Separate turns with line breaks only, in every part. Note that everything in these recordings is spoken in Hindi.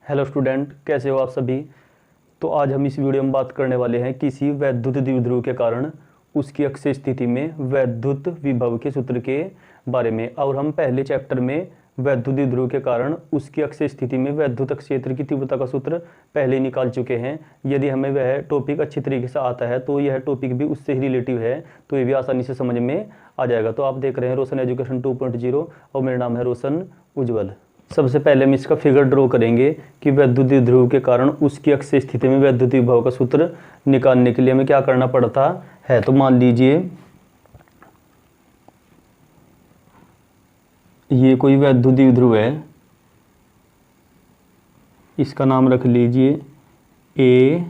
हेलो स्टूडेंट, कैसे हो आप सभी। तो आज हम इस वीडियो में बात करने वाले हैं किसी वैद्युत द्विध्रुव के कारण उसकी अक्षीय स्थिति में वैद्युत विभव के सूत्र के बारे में। और हम पहले चैप्टर में वैद्युत द्विध्रुव के कारण उसकी अक्षीय स्थिति में वैद्युत क्षेत्र की तीव्रता का सूत्र पहले ही निकाल चुके हैं। यदि हमें वह टॉपिक अच्छी तरीके से आता है तो यह टॉपिक भी उससे ही रिलेटिव है, तो ये भी आसानी से समझ में आ जाएगा। तो आप देख रहे हैं रोशन एजुकेशन 2.0 और मेरा नाम है रोशन उज्ज्वल। सबसे पहले हम इसका फिगर ड्रॉ करेंगे कि वैद्युत द्विध्रुव के कारण उसकी अक्षीय स्थिति में वैद्युत विभव का सूत्र निकालने के लिए हमें क्या करना पड़ता है। तो मान लीजिए ये कोई वैद्युत द्विध्रुव है, इसका नाम रख लीजिए ए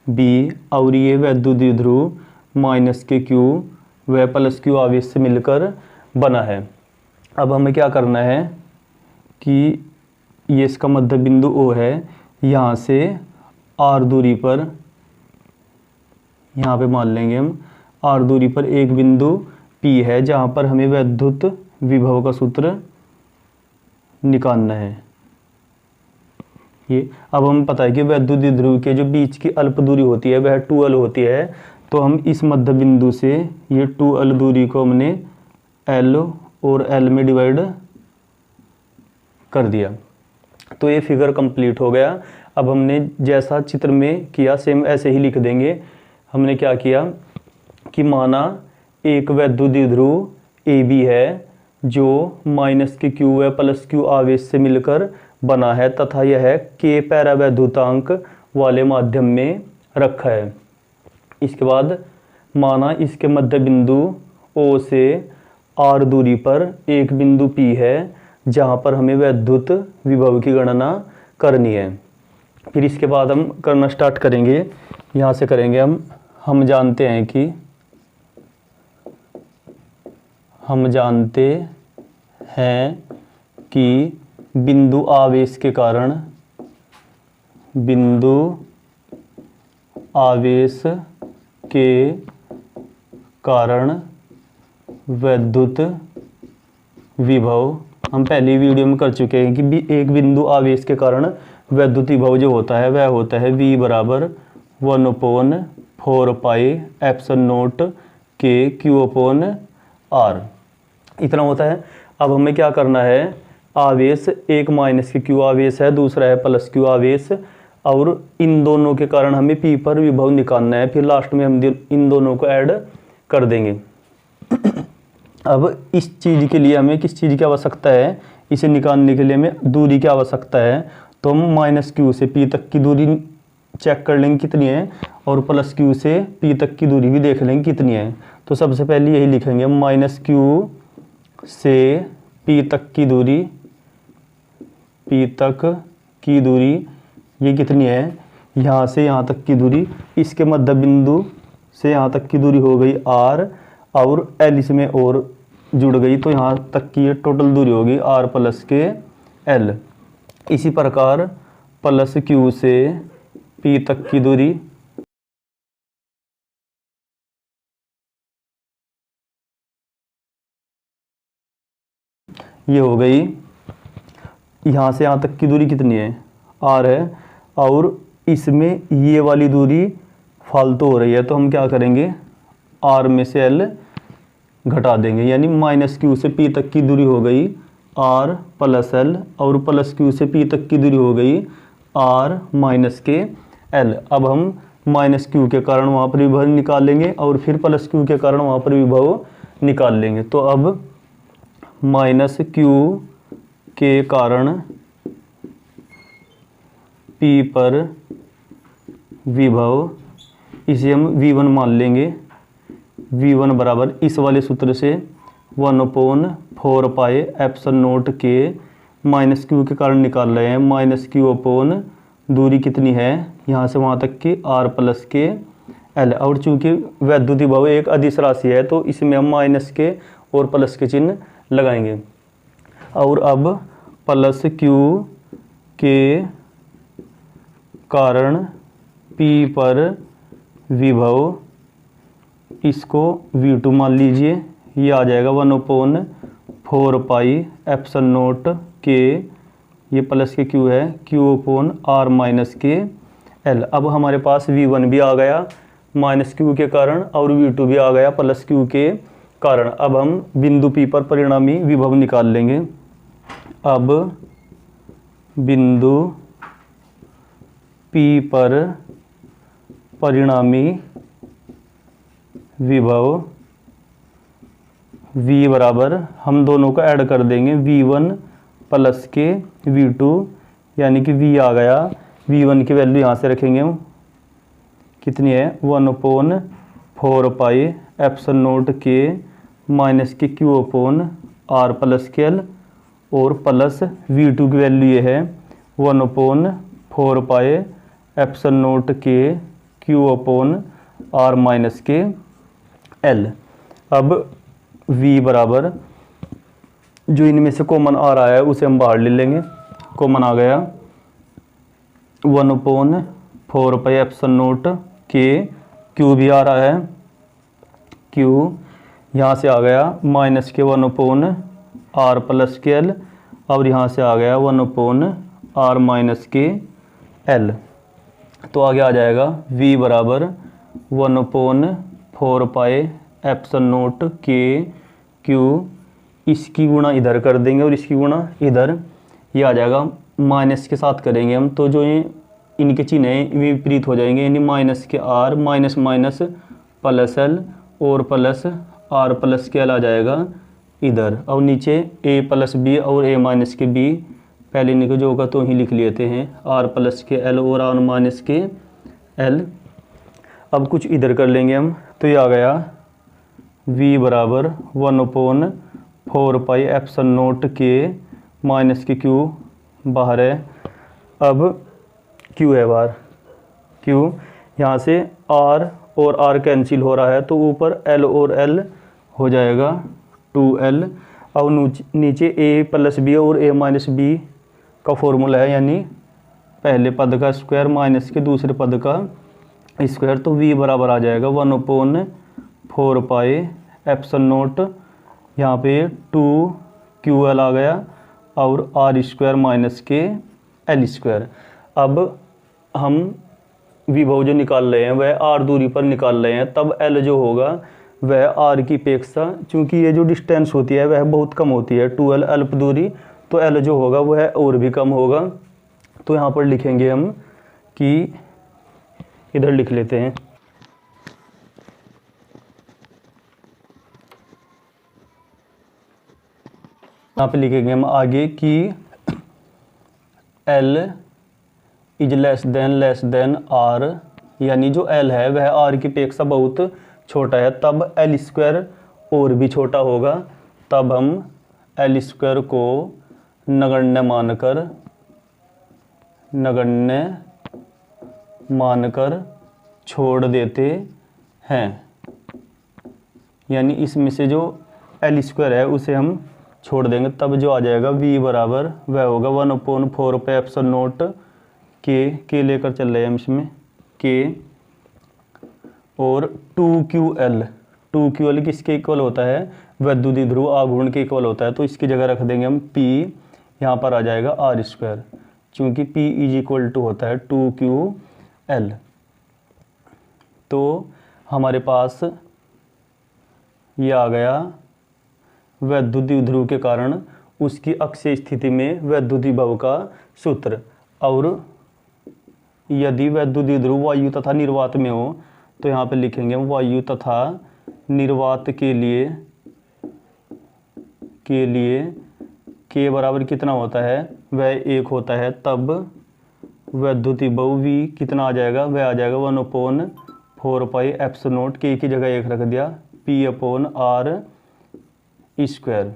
बी, और ये वैद्युत द्विध्रुव माइनस के क्यू व प्लस क्यू आवेश से मिलकर बना है। अब हमें क्या करना है कि ये इसका मध्य बिंदु O है, यहाँ से R दूरी पर, यहाँ पे मान लेंगे हम R दूरी पर एक बिंदु P है जहाँ पर हमें वैद्युत विभव का सूत्र निकालना है। ये अब हमें पता है कि वैद्युत द्विध्रुव के जो बीच की अल्प दूरी होती है वह 2L होती है। तो हम इस मध्य बिंदु से ये 2L दूरी को हमने L और L में डिवाइड कर दिया, तो ये फिगर कंप्लीट हो गया। अब हमने जैसा चित्र में किया सेम ऐसे ही लिख देंगे। हमने क्या किया कि माना एक वैद्युत द्विध्रुव ए बी है जो माइनस के क्यू व प्लस क्यू आवेश से मिलकर बना है तथा यह के पैरावैद्युतांक वाले माध्यम में रखा है। इसके बाद माना इसके मध्य बिंदु ओ से आर दूरी पर एक बिंदु पी है जहाँ पर हमें वैद्युत विभव की गणना करनी है। फिर इसके बाद हम करना स्टार्ट करेंगे, यहाँ से करेंगे हम जानते हैं कि बिंदु आवेश के कारण वैद्युत विभव, हम पहली वीडियो में कर चुके हैं कि एक बिंदु आवेश के कारण वैद्युत विभव जो होता है वह होता है V बराबर 1/4 पाई एप्सिलॉन नॉट के Q अपॉन R, इतना होता है। अब हमें क्या करना है, आवेश एक माइनस के Q आवेश है, दूसरा है प्लस Q आवेश, और इन दोनों के कारण हमें P पर विभव निकालना है। फिर लास्ट में हम इन दोनों को ऐड कर देंगे। अब इस चीज़ के लिए हमें किस चीज़ की आवश्यकता है, इसे निकालने के लिए हमें दूरी की आवश्यकता है। तो हम माइनस क्यू से पी तक की दूरी चेक कर लेंगे कितनी है, और प्लस क्यू से पी तक की दूरी भी देख लेंगे कितनी है। तो सबसे पहले यही लिखेंगे, माइनस क्यू से पी तक की दूरी ये कितनी है, यहाँ से यहाँ तक की दूरी, इसके मध्य बिंदु से यहाँ तक की दूरी हो गई R, और L इसमें और जुड़ गई, तो यहाँ तक की ये टोटल दूरी होगी R प्लस के L। इसी प्रकार प्लस Q से P तक की दूरी, ये हो गई, यहाँ से यहाँ तक की दूरी कितनी है, R है, और इसमें ये वाली दूरी फालतू हो रही है, तो हम क्या करेंगे, R में से L घटा देंगे, यानी माइनस क्यू से पी तक की दूरी हो गई R प्लस L, और प्लस क्यू से पी तक की दूरी हो गई R माइनस के L। अब हम माइनस क्यू के कारण वहाँ पर विभव निकाल लेंगे और फिर प्लस क्यू के कारण वहाँ पर विभव निकाल लेंगे। तो अब माइनस क्यू के कारण P पर विभव, इसे हम V1 मान लेंगे। V1 बराबर इस वाले सूत्र से 1/4 पाई एप्सिलॉन नॉट के, माइनस क्यू के कारण निकाल रहे हैं, माइनस क्यू अपॉन दूरी कितनी है यहाँ से वहाँ तक की R प्लस के L। और चूंकि वैद्युत विभव एक अदिश राशि है तो इसमें हम माइनस के और प्लस के चिन्ह लगाएंगे। और अब प्लस क्यू के कारण P पर विभव, इसको V2 मान लीजिए, ये आ जाएगा 1/4 पाई एप्सिलॉन नॉट के ये प्लस के क्यू है, क्यू अपॉन आर माइनस के एल। अब हमारे पास V1 भी आ गया माइनस क्यू के कारण और V2 भी आ गया प्लस क्यू के कारण। अब हम बिंदु P पर परिणामी विभव निकाल लेंगे। अब बिंदु P पर परिणामी विभव V बराबर, हम दोनों को ऐड कर देंगे, V1 प्लस के V2, यानी कि V आ गया। V1 की वैल्यू यहाँ से रखेंगे हम, कितनी है 1/4 पाई एप्सिलॉन नॉट के माइनस के Q upon are plus K L, और प्लस V2 की वैल्यू ये है 1/4 पाई एप्सिलॉन नॉट के क्यू अपॉन आर माइनस के एल। अब V बराबर, जो इनमें से कॉमन आ रहा है उसे हम बाहर ले लेंगे, कॉमन आ गया 1/4 पाई एप्सिलॉन नॉट के, क्यू भी आ रहा है, क्यू यहाँ से आ गया माइनस के 1/r प्लस के एल, और यहाँ से आ गया 1/r माइनस के एल। तो आगे आ जाएगा V बराबर 1/4 पाई एप्सिलॉन नॉट के क्यू, इसकी गुणा इधर कर देंगे और इसकी गुणा इधर, ये आ जाएगा माइनस के साथ करेंगे हम, तो जो ये इनके चिन्ह हैं विपरीत हो जाएंगे, यानी minus K R minus minus plus L और plus R plus K L आ जाएगा इधर, और नीचे ए प्लस बी और ए माइनस के बी, पहले इनके जो होगा तो ही लिख लेते हैं, आर प्लस के एल और आर माइनस के एल। अब कुछ इधर कर लेंगे हम, तो ये आ गया V बराबर 1/4 पाई एप्सिलॉन नॉट के माइनस के क्यू बाहर है। अब क्यू है बाहर, क्यू यहाँ से R और R कैंसिल हो रहा है, तो ऊपर L और L हो जाएगा 2L, और नीचे A प्लस बी और A माइनस बी का फॉर्मूला है, यानी पहले पद का स्क्वायर माइनस के दूसरे पद का स्क्वायर। तो V बराबर आ जाएगा 1/4 पाई एप्सिलॉन नॉट, यहाँ पे 2QL आ गया और R स्क्वायर माइनस के L स्क्वायर। अब हम विभव जो निकाल रहे हैं वह R दूरी पर निकाल रहे हैं, तब L जो होगा वह R की अपेक्षा, चूँकि ये जो डिस्टेंस होती है वह बहुत कम होती है 2L अल्प दूरी, तो L जो होगा वह और भी कम होगा। तो यहाँ पर लिखेंगे हम कि, इधर लिख लेते हैं, यहाँ पे लिखेंगे हम आगे कि L is less than R, यानी जो L है वह R की अपेक्षा बहुत छोटा है, तब L स्क्वायर और भी छोटा होगा, तब हम L स्क्वायर को नगण्य मानकर छोड़ देते हैं, यानी इसमें से जो L स्क्वायर है उसे हम छोड़ देंगे, तब जो आ जाएगा V बराबर वह होगा 1/4 पाई एप्सिलॉन नॉट के लेकर चल रहे हैं हम इसमें के, और 2QL किसके इक्वल होता है, वैद्युत ध्रुव आघूर्ण के इक्वल होता है, तो इसकी जगह रख देंगे हम P, यहाँ पर आ जाएगा R स्क्वायर, चूँकि P इज इक्वल टू होता है 2QL। तो हमारे पास ये आ गया वैद्युत ध्रुव के कारण उसकी अक्षीय स्थिति में वैद्युत विभव का सूत्र। और यदि वैद्युत ध्रुव वायु तथा निर्वात में हो तो यहाँ पे लिखेंगे हम वायु तथा निर्वात के लिए के बराबर कितना होता है, वह 1 होता है, तब वैद्युत विभव V कितना आ जाएगा, वह आ जाएगा 1/4 पाई एप्सिलॉन नॉट, के की जगह 1 रख दिया, P/R स्क्वायर।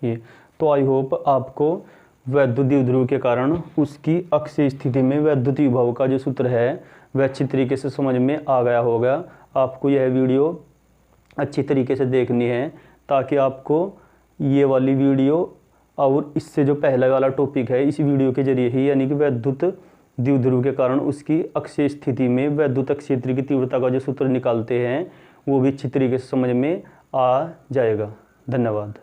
ये तो आई होप आपको वैद्युत ध्रुव के कारण उसकी अक्षीय स्थिति में वैद्युत विभव का जो सूत्र है वह अच्छी तरीके से समझ में आ गया होगा। आपको यह वीडियो अच्छी तरीके से देखनी है ताकि आपको ये वाली वीडियो और इससे जो पहले वाला टॉपिक है इस वीडियो के जरिए ही, यानी कि वैद्युत द्विध्रुव के कारण उसकी अक्षीय स्थिति में वैद्युत क्षेत्र की तीव्रता का जो सूत्र निकालते हैं वो भी अच्छी तरीके से समझ में आ जाएगा। धन्यवाद।